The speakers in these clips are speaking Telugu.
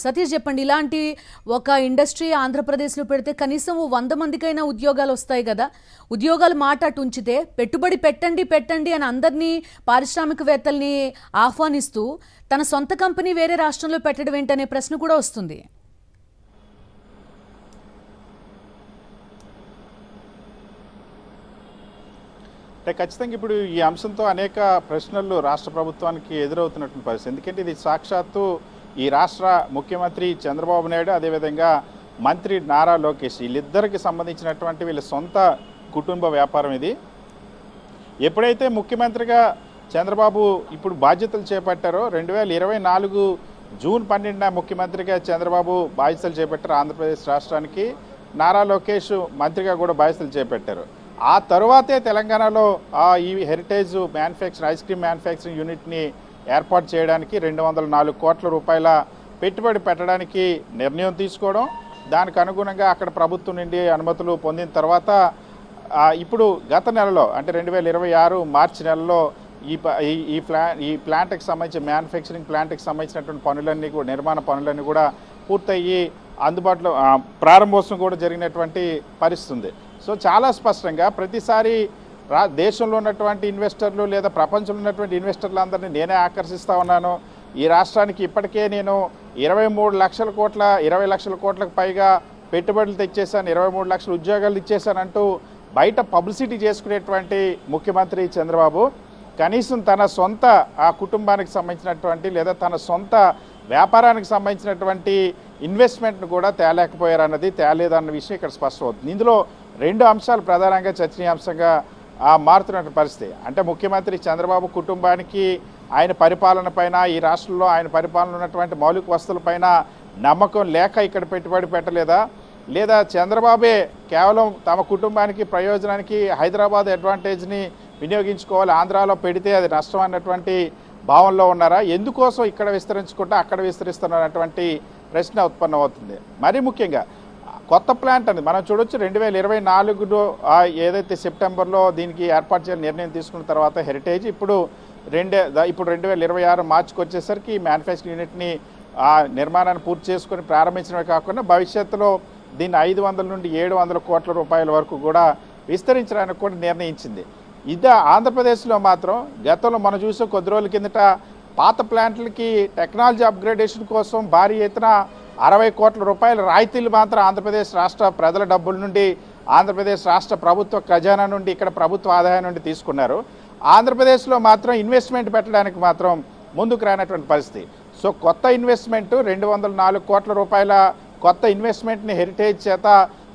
సతీష్ చెప్పండి, ఇలాంటి ఒక ఇండస్ట్రీ ఆంధ్రప్రదేశ్లో పెడితే కనీసం 100 మందికైనా ఉద్యోగాలు వస్తాయి కదా. ఉద్యోగాలు మాట అటు ఉంచితే పెట్టుబడి పెట్టండి పెట్టండి అని అందరినీ పారిశ్రామికవేత్తల్ని ఆహ్వానిస్తూ తన సొంత కంపెనీ వేరే రాష్ట్రంలో పెట్టడం ఏంటనే ప్రశ్న కూడా వస్తుంది. అంటే ఖచ్చితంగా ఇప్పుడు ఈ అంశంతో అనేక ప్రశ్నలు రాష్ట్ర ప్రభుత్వానికి ఎదురవుతున్నటువంటి పరిస్థితి. ఎందుకంటే ఇది సాక్షాత్తు ఈ రాష్ట్ర ముఖ్యమంత్రి చంద్రబాబు నాయుడు, అదేవిధంగా మంత్రి నారా లోకేష్, వీళ్ళిద్దరికి సంబంధించినటువంటి వీళ్ళ సొంత కుటుంబ వ్యాపారం ఇది. ఎప్పుడైతే ముఖ్యమంత్రిగా చంద్రబాబు ఇప్పుడు బాధ్యతలు చేపట్టారో 2024 జూన్ 12న ముఖ్యమంత్రిగా చంద్రబాబు బాధ్యతలు చేపట్టారు ఆంధ్రప్రదేశ్ రాష్ట్రానికి. నారా లోకేష్ మంత్రిగా కూడా బాధ్యతలు చేపట్టారు. ఆ తరువాతే తెలంగాణలో ఈ హెరిటేజ్ ఐస్ క్రీమ్ మ్యానుఫ్యాక్చరింగ్ యూనిట్ని ఏర్పాటు చేయడానికి 204 కోట్ల రూపాయల పెట్టుబడి పెట్టడానికి నిర్ణయం తీసుకోవడం, దానికి అనుగుణంగా అక్కడ ప్రభుత్వం నుండి అనుమతులు పొందిన తర్వాత ఇప్పుడు గత నెలలో అంటే 2026 మార్చి నెలలో ఈ ప్లాంట్కి సంబంధించి మ్యానుఫ్యాక్చరింగ్ ప్లాంట్కి సంబంధించినటువంటి పనులన్నీ కూడా, నిర్మాణ పనులన్నీ కూడా పూర్తయ్యి అందుబాటులో ప్రారంభోత్సవం కూడా జరిగినటువంటి పరిస్థితి ఉంది. సో చాలా స్పష్టంగా ప్రతిసారి దేశంలో ఉన్నటువంటి ఇన్వెస్టర్లు లేదా ప్రపంచంలో ఉన్నటువంటి ఇన్వెస్టర్లు అందరినీ నేనే ఆకర్షిస్తూ ఉన్నాను. ఈ రాష్ట్రానికి ఇప్పటికే నేను 20 లక్షల కోట్లకు పైగా పెట్టుబడులు తెచ్చేశాను, 23 లక్షల ఉద్యోగాలు ఇచ్చేశానంటూ బయట పబ్లిసిటీ చేసుకునేటువంటి ముఖ్యమంత్రి చంద్రబాబు కనీసం తన సొంత కుటుంబానికి సంబంధించినటువంటి లేదా తన సొంత వ్యాపారానికి సంబంధించినటువంటి ఇన్వెస్ట్మెంట్ను కూడా తేలేదన్న విషయం ఇక్కడ స్పష్టమవుతుంది. ఇందులో 2 అంశాలు ప్రధానంగా చర్చనీయాంశంగా మారుతున్న పరిస్థితి. అంటే ముఖ్యమంత్రి చంద్రబాబు కుటుంబానికి ఆయన పరిపాలన పైన, ఈ రాష్ట్రంలో ఆయన పరిపాలన ఉన్నటువంటి మౌలిక వస్తువులపైన నమ్మకం లేక ఇక్కడ పెట్టుబడి పెట్టలేదా, లేదా చంద్రబాబే కేవలం తమ కుటుంబానికి ప్రయోజనానికి హైదరాబాద్ అడ్వాంటేజ్ని వినియోగించుకోవాలి, ఆంధ్రాలో పెడితే అది నష్టం అన్నటువంటి భావనలో ఉన్నారా, ఎందుకోసం ఇక్కడ విస్తరించుకుంటే అక్కడ విస్తరిస్తున్నటువంటి ప్రశ్న ఉత్పన్నమవుతుంది. మరీ ముఖ్యంగా కొత్త ప్లాంట్ అని మనం చూడొచ్చు. 2024లో ఏదైతే సెప్టెంబర్లో దీనికి ఏర్పాటు చేయాలని నిర్ణయం తీసుకున్న తర్వాత హెరిటేజ్ ఇప్పుడు 2026 మార్చికి వచ్చేసరికి మ్యానుఫ్యాక్చరింగ్ యూనిట్ని నిర్మాణాన్ని పూర్తి చేసుకొని ప్రారంభించడమే కాకుండా భవిష్యత్తులో దీన్ని 500 నుండి 700 కోట్ల రూపాయల వరకు కూడా విస్తరించడానికి కూడా నిర్ణయించింది. ఇది ఆంధ్రప్రదేశ్లో మాత్రం గతంలో మనం చూసే కొద్ది రోజుల కిందట పాత ప్లాంట్లకి టెక్నాలజీ అప్గ్రేడేషన్ కోసం భారీ ఎత్తున 60 కోట్ల రూపాయల రాయితీలు మాత్రం ఆంధ్రప్రదేశ్ రాష్ట్ర ప్రజల డబ్బుల నుండి, ఆంధ్రప్రదేశ్ రాష్ట్ర ప్రభుత్వ ఖజానా నుండి, ఇక్కడ ప్రభుత్వ ఆదాయం నుండి తీసుకున్నారు. ఆంధ్రప్రదేశ్లో మాత్రం ఇన్వెస్ట్మెంట్ పెట్టడానికి మాత్రం ముందుకు రానటువంటి పరిస్థితి. సో కొత్త ఇన్వెస్ట్మెంట్ 204 కోట్ల రూపాయల కొత్త ఇన్వెస్ట్మెంట్ని హెరిటేజ్ చేత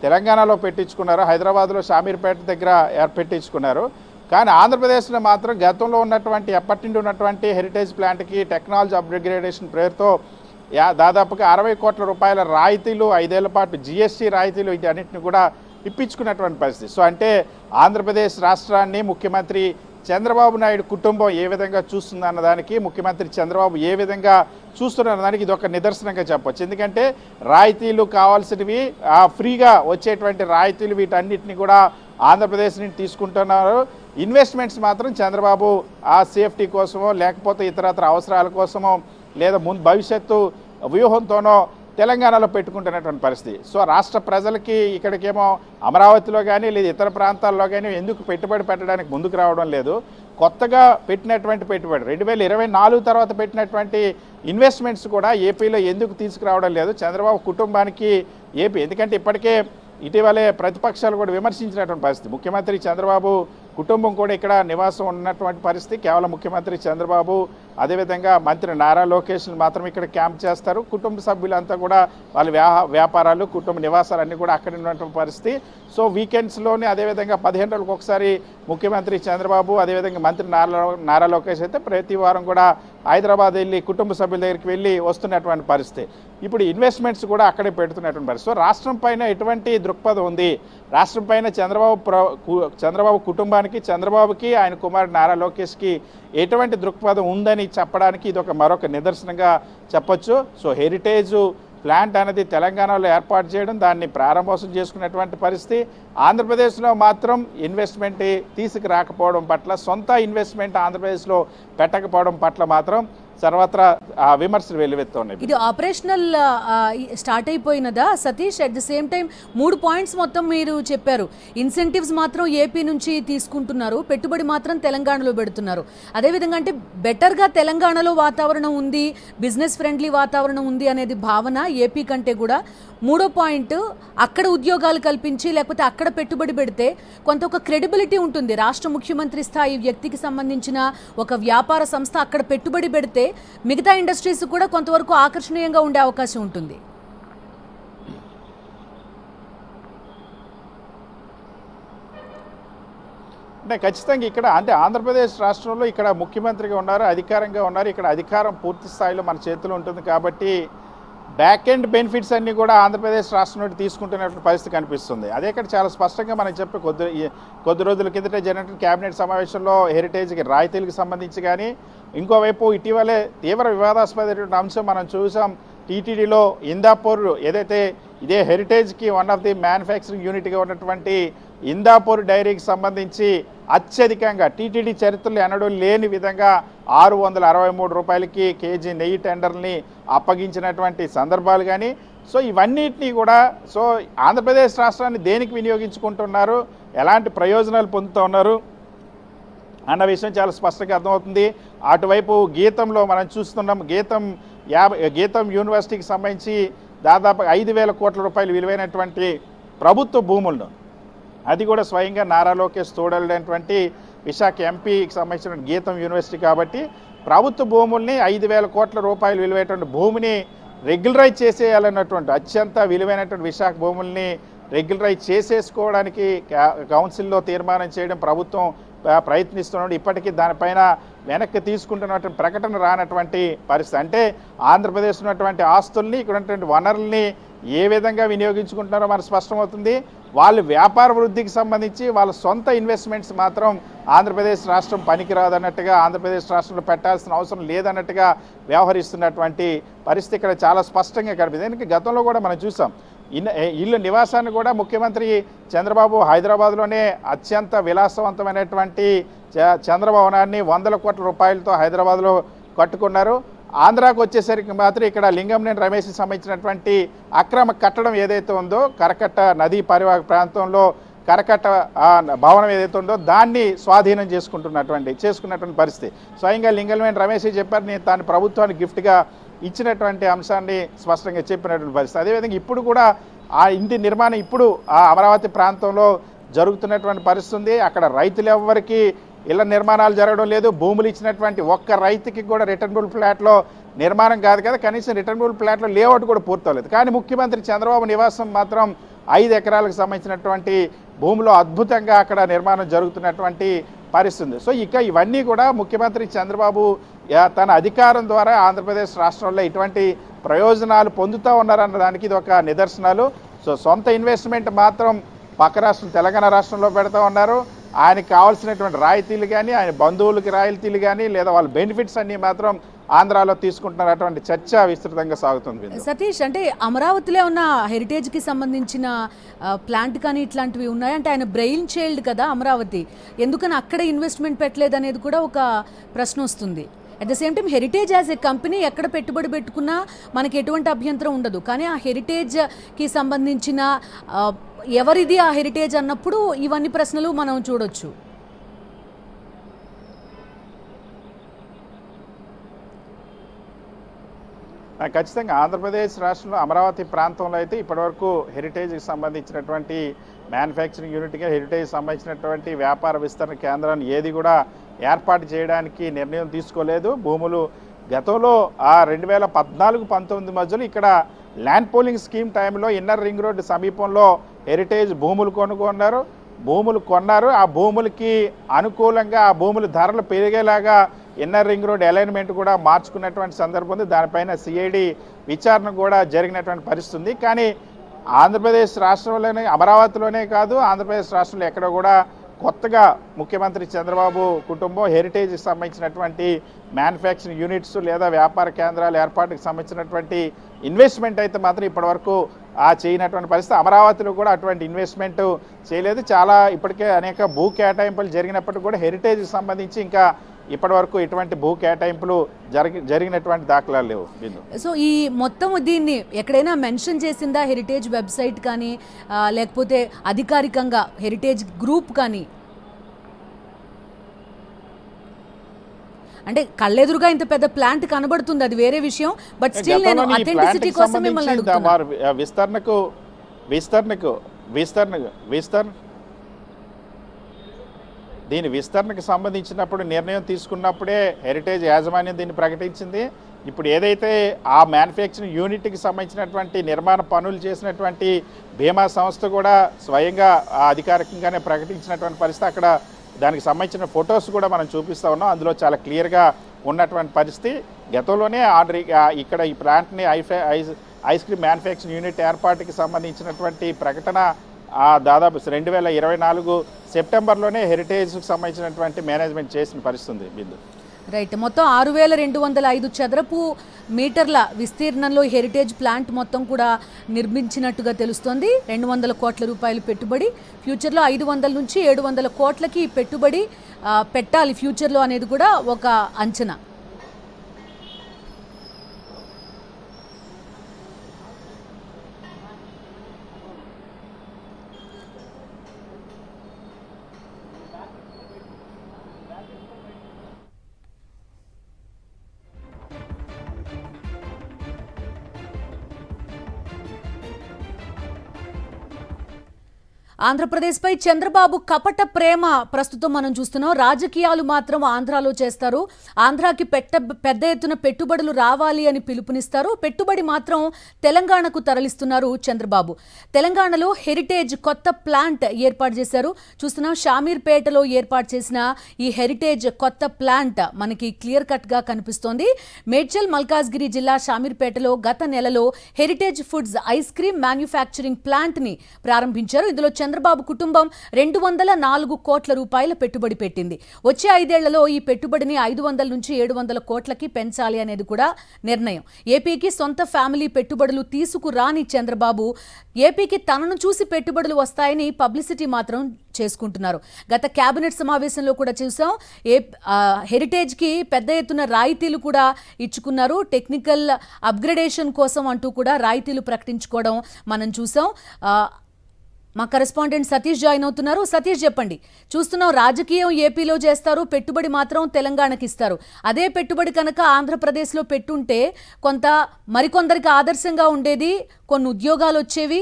తెలంగాణలో పెట్టించుకున్నారు, హైదరాబాద్లో షామీర్పేట దగ్గర పెట్టించుకున్నారు. కానీ ఆంధ్రప్రదేశ్లో మాత్రం గతంలో ఉన్నటువంటి ఎప్పటి నుండి ఉన్నటువంటి హెరిటేజ్ ప్లాంట్కి టెక్నాలజీ అప్గ్రేడేషన్ పేరుతో దాదాపుగా 60 కోట్ల రూపాయల రాయితీలు, 5 ఏళ్ల పాటు GST రాయితీలు వీటన్నిటిని కూడా ఇప్పించుకున్నటువంటి పరిస్థితి. సో అంటే ఆంధ్రప్రదేశ్ రాష్ట్రాన్ని ముఖ్యమంత్రి చంద్రబాబు నాయుడు కుటుంబం ఏ విధంగా చూస్తుందన్న దానికి, ముఖ్యమంత్రి చంద్రబాబు ఏ విధంగా చూస్తున్న దానికి ఇది ఒక నిదర్శనంగా చెప్పవచ్చు. ఎందుకంటే రాయితీలు కావాల్సినవి, ఫ్రీగా వచ్చేటువంటి రాయితీలు వీటన్నిటిని కూడా ఆంధ్రప్రదేశ్ నుంచి తీసుకుంటున్నారు. ఇన్వెస్ట్మెంట్స్ మాత్రం చంద్రబాబు సేఫ్టీ కోసమో లేకపోతే ఇతరత్ర అవసరాల కోసమో లేదా భవిష్యత్తు వ్యూహంతోనో తెలంగాణలో పెట్టుకుంటున్నటువంటి పరిస్థితి. సో రాష్ట్ర ప్రజలకి ఇక్కడికేమో అమరావతిలో కానీ లేదా ఇతర ప్రాంతాల్లో కానీ ఎందుకు పెట్టుబడి పెట్టడానికి ముందుకు రావడం లేదు. కొత్తగా పెట్టినటువంటి పెట్టుబడి 2024 తర్వాత పెట్టినటువంటి ఇన్వెస్ట్మెంట్స్ కూడా ఏపీలో ఎందుకు తీసుకురావడం లేదు చంద్రబాబు కుటుంబానికి ఏపీ. ఎందుకంటే ఇప్పటికే ఇటీవలే ప్రతిపక్షాలు కూడా విమర్శించినటువంటి పరిస్థితి. ముఖ్యమంత్రి చంద్రబాబు కుటుంబం కూడా ఇక్కడ నివాసం ఉన్నటువంటి పరిస్థితి. కేవలం ముఖ్యమంత్రి చంద్రబాబు అదేవిధంగా మంత్రి నారా లోకేష్ని మాత్రం ఇక్కడ క్యాంప్ చేస్తారు. కుటుంబ సభ్యులంతా కూడా వాళ్ళ వ్యాపారాలు, కుటుంబ నివాసాలన్నీ కూడా అక్కడ ఉన్నటువంటి పరిస్థితి. సో వీకెండ్స్లోనే అదేవిధంగా 15 రోజులకు ఒకసారి ముఖ్యమంత్రి చంద్రబాబు అదేవిధంగా మంత్రి నారా లోకేష్ అయితే ప్రతి వారం కూడా హైదరాబాద్ వెళ్ళి కుటుంబ సభ్యుల దగ్గరికి వెళ్ళి వస్తున్నటువంటి పరిస్థితి. ఇప్పుడు ఇన్వెస్ట్మెంట్స్ కూడా అక్కడే పెడుతున్నటువంటి పరిస్థితి. సో రాష్ట్రం పైన ఎటువంటి దృక్పథం ఉంది, రాష్ట్రం పైన చంద్రబాబు కుటుంబానికి, చంద్రబాబుకి, ఆయన కుమారుడు నారా లోకేష్కి ఎటువంటి దృక్పథం ఉందని చెప్పడానికి ఇది మరొక నిదర్శనంగా చెప్పొచ్చు. సో హెరిటేజ్ ప్లాంట్ అనేది తెలంగాణలో ఏర్పాటు చేయడం, దాన్ని ప్రారంభోత్సవం చేసుకున్నటువంటి పరిస్థితి. ఆంధ్రప్రదేశ్లో మాత్రం ఇన్వెస్ట్మెంట్ తీసుకురాకపోవడం పట్ల, సొంత ఇన్వెస్ట్మెంట్ ఆంధ్రప్రదేశ్లో పెట్టకపోవడం పట్ల మాత్రం సర్వత్రా విమర్శలు వెల్లువెత్తున్నాయి. ఇది ఆపరేషనల్ స్టార్ట్ అయిపోయినదా Satish? At the same time 3 points మొత్తం మీరు చెప్పారు. ఇన్సెంటివ్స్ మాత్రం ఏపీ నుంచి తీసుకుంటున్నారు, పెట్టుబడి మాత్రం తెలంగాణలో పెడుతున్నారు. అదేవిధంగా అంటే బెటర్గా తెలంగాణలో వాతావరణం ఉంది, బిజినెస్ ఫ్రెండ్లీ వాతావరణం ఉంది అనేది భావన ఏపీ కంటే కూడా. 3వ పాయింట్, అక్కడ ఉద్యోగాలు కల్పించి లేకపోతే అక్కడ పెట్టుబడి పెడితే కొంత ఒక క్రెడిబిలిటీ ఉంటుంది. రాష్ట్ర ముఖ్యమంత్రి స్థాయి వ్యక్తికి సంబంధించిన ఒక వ్యాపార సంస్థ అక్కడ పెట్టుబడి పెడితే మిగతా ఇండస్ట్రీస్ కూడా కొంతవరకు ఆకర్షణీయంగా ఉండే అవకాశం ఉంటుంది. అంటే ఖచ్చితంగా ఇక్కడ అంటే ఆంధ్రప్రదేశ్ రాష్ట్రంలో ఇక్కడ ముఖ్యమంత్రిగా ఉన్నారు, అధికారంగా ఉన్నారు. ఇక్కడ అధికారం పూర్తి స్థాయిలో మన చేతిలో ఉంటుంది కాబట్టి బ్యాక్ ఎండ్ బెనిఫిట్స్ అన్నీ కూడా ఆంధ్రప్రదేశ్ రాష్ట్రం నుండి తీసుకుంటున్నటువంటి పరిస్థితి కనిపిస్తుంది. అదే ఇక్కడ చాలా స్పష్టంగా మనం చెప్పి కొద్ది రోజుల కిందటే జరిగినటువంటి కేబినెట్ సమావేశంలో హెరిటేజ్కి రాయితీలకు సంబంధించి కానీ, ఇంకోవైపు ఇటీవలే తీవ్ర వివాదాస్పదమైనటువంటి అంశం మనం చూసాం. టీటీడీలో ఇందాపూర్ ఏదైతే ఇదే హెరిటేజ్కి వన్ ఆఫ్ ది మ్యానుఫ్యాక్చరింగ్ యూనిట్గా ఉన్నటువంటి ఇందాపూర్ డైరీకి సంబంధించి అత్యధికంగా టీటీడీ చరిత్రలో ఎన్నడూ లేని విధంగా 663 రూపాయలకి కేజీ నెయ్యి టెండర్ని అప్పగించినటువంటి సందర్భాలు కానీ, సో ఇవన్నిటినీ కూడా సో ఆంధ్రప్రదేశ్ రాష్ట్రాన్ని దేనికి వినియోగించుకుంటున్నారు, ఎలాంటి ప్రయోజనాలు పొందుతూ ఉన్నారు అన్న విషయం చాలా స్పష్టంగా అర్థమవుతుంది. అటువైపు గీతంలో మనం చూస్తున్నాం, గీతం యూనివర్సిటీకి సంబంధించి దాదాపు 5,000 కోట్ల రూపాయలు విలువైనటువంటి ప్రభుత్వ భూములను, అది కూడా స్వయంగా నారా లోకేష్ తోడలేనటువంటి విశాఖ ఎంపీకి సంబంధించిన గీతం యూనివర్సిటీ కాబట్టి ప్రభుత్వ భూముల్ని 5,000 కోట్ల రూపాయలు విలువైనటువంటి భూమిని రెగ్యులరైజ్ చేసేయాలన్నటువంటి అత్యంత విలువైనటువంటి విశాఖ భూముల్ని రెగ్యులరైజ్ చేసేసుకోవడానికి కౌన్సిల్లో తీర్మానం చేయడం ప్రభుత్వం ప్రయత్నిస్తున్నాడు. ఇప్పటికీ దానిపైన వెనక్కి తీసుకుంటున్నటువంటి ప్రకటన రానటువంటి పరిస్థితి. అంటే ఆంధ్రప్రదేశ్ ఉన్నటువంటి ఆస్తుల్ని, ఇక్కడ ఉన్నటువంటి వనరుల్ని ఏ విధంగా వినియోగించుకుంటున్నారో మనకు స్పష్టమవుతుంది. వాళ్ళు వ్యాపార వృద్ధికి సంబంధించి వాళ్ళ సొంత ఇన్వెస్ట్మెంట్స్ మాత్రం ఆంధ్రప్రదేశ్ రాష్ట్రం పనికిరాదన్నట్టుగా, ఆంధ్రప్రదేశ్ రాష్ట్రంలో పెట్టాల్సిన అవసరం లేదన్నట్టుగా వ్యవహరిస్తున్నటువంటి పరిస్థితి ఇక్కడ చాలా స్పష్టంగా కనిపిస్తుంది. ఎందుకంటే గతంలో కూడా మనం చూసాం, ఇల్లు నివాసాన్ని కూడా ముఖ్యమంత్రి చంద్రబాబు హైదరాబాద్లోనే అత్యంత విలాసవంతమైనటువంటి చంద్రభవనాన్ని 100 కోట్ల రూపాయలతో హైదరాబాద్లో కట్టుకున్నారు. ఆంధ్రాకు వచ్చేసరికి మాత్రం ఇక్కడ లింగంనేని రమేష్కి సంబంధించినటువంటి అక్రమ కట్టడం ఏదైతే ఉందో, కరకట్ట నదీ పరివాహక ప్రాంతంలో కరకట్ట భవనం ఏదైతే ఉందో దాన్ని స్వాధీనం చేసుకున్నటువంటి పరిస్థితి. స్వయంగా లింగంనేని రమేష్ చెప్పారు, నేను తాను ప్రభుత్వానికి గిఫ్ట్గా ఇచ్చినటువంటి అంశాన్ని స్పష్టంగా చెప్పినటువంటి పరిస్థితి. అదేవిధంగా ఇప్పుడు కూడా ఆ ఇంటి నిర్మాణం ఇప్పుడు ఆ అమరావతి ప్రాంతంలో జరుగుతున్నటువంటి పరిస్థితి ఉంది. అక్కడ రైతులు ఎవ్వరికి ఇళ్ల నిర్మాణాలు జరగడం లేదు. భూములు ఇచ్చినటువంటి ఒక్క రైతుకి కూడా రిటర్నబుల్ ఫ్లాట్లో నిర్మాణం కాదు కదా, కనీసం రిటర్నబుల్ ఫ్లాట్లో లేఅవుట్ కూడా పూర్తవలేదు. కానీ ముఖ్యమంత్రి చంద్రబాబు నివాసం మాత్రం 5 ఎకరాలకు సంబంధించినటువంటి భూమిలో అద్భుతంగా అక్కడ నిర్మాణం జరుగుతున్నటువంటి పరిస్థితి ఉంది. సో ఇక ఇవన్నీ కూడా ముఖ్యమంత్రి చంద్రబాబు తన అధికారం ద్వారా ఆంధ్రప్రదేశ్ రాష్ట్రంలో ఇటువంటి ప్రయోజనాలు పొందుతూ ఉన్నారన్న దానికి ఇది ఒక నిదర్శనాలు. సో సొంత ఇన్వెస్ట్మెంట్ మాత్రం పక్క రాష్ట్రం తెలంగాణ రాష్ట్రంలో పెడతా ఉన్నారు. ఆయనకు కావాల్సినటువంటి రాయితీలు కానీ, ఆయన బంధువులకి రాయితీలు కానీ, లేదా వాళ్ళ బెనిఫిట్స్ అన్నీ మాత్రం ఆంధ్రాలో తీసుకుంటున్నటువంటి చర్చ విస్తృతంగా సాగుతుంది. సతీష్, అంటే అమరావతిలో ఉన్న హెరిటేజ్కి సంబంధించిన ప్లాంట్ కానీ ఇట్లాంటివి ఉన్నాయంటే ఆయన బ్రెయిన్ చైల్డ్ కదా అమరావతి, ఎందుకని అక్కడ ఇన్వెస్ట్మెంట్ పెట్టలేదు అనేది కూడా ఒక ప్రశ్న వస్తుంది. At the same time heritage as a company ఎక్కడ పెట్టుబడి పెట్టుకున్నా మనకి ఎటువంటి అభ్యంతరం ఉండదు. కానీ ఆ హెరిటేజ్కి సంబంధించిన ఎవరిది ఆ హెరిటేజ్ అన్నప్పుడు ఇవన్నీ ప్రశ్నలు మనం చూడొచ్చు. ఖచ్చితంగా ఆంధ్రప్రదేశ్ రాష్ట్రంలో అమరావతి ప్రాంతంలో అయితే ఇప్పటివరకు హెరిటేజ్కి సంబంధించినటువంటి మ్యానుఫ్యాక్చరింగ్ యూనిట్గా హెరిటేజ్ సంబంధించినటువంటి వ్యాపార విస్తరణ కేంద్రాన్ని ఏది కూడా ఏర్పాటు చేయడానికి నిర్ణయం తీసుకోలేదు. భూములు గతంలో 2014-19 మధ్యలో ఇక్కడ ల్యాండ్ పోలింగ్ స్కీమ్ టైంలో ఇన్నర్ రింగ్ రోడ్డు సమీపంలో హెరిటేజ్ భూములు కొన్నారు. ఆ భూములకి అనుకూలంగా ఆ భూముల ధరలు పెరిగేలాగా ఇన్నర్ రింగ్ రోడ్ అలైన్మెంట్ కూడా మార్చుకున్నటువంటి సందర్భం ఉంది. దానిపైన సిఐడి విచారణ కూడా జరిగినటువంటి పరిస్థితి ఉంది. కానీ ఆంధ్రప్రదేశ్ రాష్ట్రంలోనే, అమరావతిలోనే కాదు, ఆంధ్రప్రదేశ్ రాష్ట్రంలో ఎక్కడ కూడా కొత్తగా ముఖ్యమంత్రి చంద్రబాబు కుటుంబం హెరిటేజ్కి సంబంధించినటువంటి మ్యానుఫ్యాక్చరింగ్ యూనిట్స్ లేదా వ్యాపార కేంద్రాల ఏర్పాటుకు సంబంధించినటువంటి ఇన్వెస్ట్మెంట్ అయితే మాత్రం ఇప్పటివరకు చేయనటువంటి పరిస్థితి. అమరావతిలో కూడా అటువంటి ఇన్వెస్ట్మెంట్ చేయలేదు. చాలా ఇప్పటికే అనేక భూ కేటాయింపులు జరిగినప్పటికీ కూడా హెరిటేజ్కి సంబంధించి ఇంకా ఇప్పటివరకు ఎటువంటి భూ కేటాయింపులు జరిగినటువంటి దాఖలాలు లేవు. బిందు, సో ఈ మొత్తం దీన్ని ఎక్కడైనా మెన్షన్ చేసిందా హెరిటేజ్ వెబ్సైట్ కానీ లేకపోతే అధికారికంగా హెరిటేజ్ గ్రూప్ కానీ? అంటే కళ్ళెదురుగా ఇంత పెద్ద ప్లాంట్ కనబడుతుంది, అది వేరే విషయం. బట్ స్టిల్ నేను అథెంటిసిటీ కోసం మిమ్మల్ని అడుగుతున్నా. దీని విస్తరణకు సంబంధించినప్పుడు నిర్ణయం తీసుకున్నప్పుడే హెరిటేజ్ యాజమాన్యం దీన్ని ప్రకటించింది. ఇప్పుడు ఏదైతే ఆ మ్యానుఫ్యాక్చరింగ్ యూనిట్కి సంబంధించినటువంటి నిర్మాణ పనులు చేసినటువంటి బీమా సంస్థ కూడా స్వయంగా అధికారికంగానే ప్రకటించినటువంటి పరిస్థితి. అక్కడ దానికి సంబంధించిన ఫొటోస్ కూడా మనం చూపిస్తూ ఉన్నాం. అందులో చాలా క్లియర్గా ఉన్నటువంటి పరిస్థితి. గతంలోనే ఇక్కడ ఈ ప్లాంట్ని ఐస్ క్రీమ్ మ్యానుఫ్యాక్చరింగ్ యూనిట్ ఏర్పాటుకి సంబంధించినటువంటి ప్రకటన దాదాపు 2024 సెప్టెంబర్లోనే హెరిటేజ్కి సంబంధించినటువంటి మేనేజ్మెంట్ చేసిన పరిస్థితి. బిందు, రైట్. మొత్తం 6205 చదరపు మీటర్ల విస్తీర్ణంలో హెరిటేజ్ ప్లాంట్ మొత్తం కూడా నిర్మించినట్టుగా తెలుస్తోంది. 200 కోట్ల రూపాయలు పెట్టుబడి. ఫ్యూచర్లో 500 నుంచి 700 కోట్లకి పెట్టుబడి పెట్టాలి ఫ్యూచర్లో అనేది కూడా ఒక అంచనా. ఆంధ్రప్రదేశ్పై చంద్రబాబు కపట ప్రేమ ప్రస్తుతం మనం చూస్తున్నాం. రాజకీయాలు మాత్రం ఆంధ్రాలో చేస్తారు. ఆంధ్రాకి పెద్ద ఎత్తున పెట్టుబడులు రావాలి అని పిలుపునిస్తారు. పెట్టుబడి మాత్రం తెలంగాణకు తరలిస్తున్నారు చంద్రబాబు. తెలంగాణలో హెరిటేజ్ కొత్త ప్లాంట్ ఏర్పాటు చేశారు. చూస్తున్నాం షామీర్పేటలో ఏర్పాటు చేసిన ఈ హెరిటేజ్ కొత్త ప్లాంట్ మనకి క్లియర్ కట్గా కనిపిస్తోంది. మేడ్చల్ మల్కాజ్గిరి జిల్లా షామీర్పేటలో గత నెలలో heritage foods ice cream manufacturing ప్లాంట్ని ప్రారంభించారు. ఇందులో చంద్రబాబు కుటుంబం 204 కోట్ల రూపాయల పెట్టుబడి పెట్టింది. వచ్చే 5 ఏళ్లలో ఈ పెట్టుబడిని 500 నుంచి 700 కోట్లకి పెంచాలి అనేది కూడా నిర్ణయం. ఏపీకి సొంత ఫ్యామిలీ పెట్టుబడులు తీసుకురాని చంద్రబాబు ఏపీకి తనను చూసి పెట్టుబడులు వస్తాయని పబ్లిసిటీ మాత్రం చేసుకుంటున్నారు. గత కేబినెట్ సమావేశంలో కూడా చూసాం. హెరిటేజ్కి పెద్ద ఎత్తున రాయితీలు కూడా ఇచ్చుకున్నారు. టెక్నికల్ అప్గ్రేడేషన్ కోసం అంటూ కూడా రాయితీలు ప్రకటించుకోవడం మనం చూసాం. మా కరెస్పాండెంట్ సతీష్ జాయిన్ అవుతున్నారు. సతీష్, చెప్పండి. చూస్తున్నాం రాజకీయం ఏపీలో చేస్తారు, పెట్టుబడి మాత్రం తెలంగాణకి ఇస్తారు. అదే పెట్టుబడి కనుక ఆంధ్రప్రదేశ్లో పెట్టుంటే కొంత మరికొందరికి ఆదర్శంగా ఉండేది, కొన్ని ఉద్యోగాలు వచ్చేవి.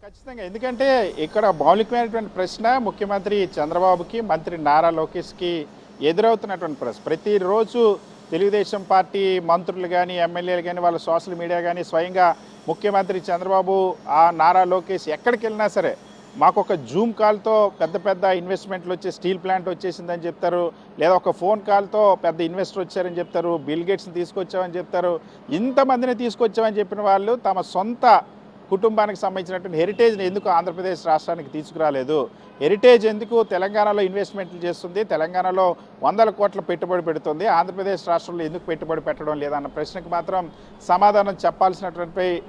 ఖచ్చితంగా, ఎందుకంటే ఇక్కడ మౌలికమైనటువంటి ప్రశ్న ముఖ్యమంత్రి చంద్రబాబుకి, మంత్రి నారా లోకేష్కి ఎదురవుతున్నటువంటి ప్రశ్న. ప్రతిరోజు తెలుగుదేశం పార్టీ మంత్రులు కానీ, ఎమ్మెల్యేలు కానీ, వాళ్ళ సోషల్ మీడియా కానీ స్వయంగా ముఖ్యమంత్రి చంద్రబాబు, నారా లోకేష్ ఎక్కడికి వెళ్ళినా సరే మాకు ఒక జూమ్ కాల్తో పెద్ద పెద్ద ఇన్వెస్ట్మెంట్లు వచ్చే స్టీల్ ప్లాంట్ వచ్చేసిందని చెప్తారు, లేదా ఒక ఫోన్ కాల్తో పెద్ద ఇన్వెస్టర్ వచ్చారని చెప్తారు, బిల్ గేట్స్ని తీసుకొచ్చామని చెప్తారు. ఇంతమందిని తీసుకొచ్చామని చెప్పిన వాళ్ళు తమ సొంత కుటుంబానికి సంబంధించినటువంటి హెరిటేజ్ని ఎందుకు ఆంధ్రప్రదేశ్ రాష్ట్రానికి తీసుకురాలేదు? హెరిటేజ్ ఎందుకు తెలంగాణలో ఇన్వెస్ట్మెంట్లు చేస్తుంది, తెలంగాణలో 100 కోట్ల పెట్టుబడి పెడుతుంది, ఆంధ్రప్రదేశ్ రాష్ట్రంలో ఎందుకు పెట్టుబడి పెట్టడం లేదన్న ప్రశ్నకు మాత్రం సమాధానం చెప్పాల్సినటువంటి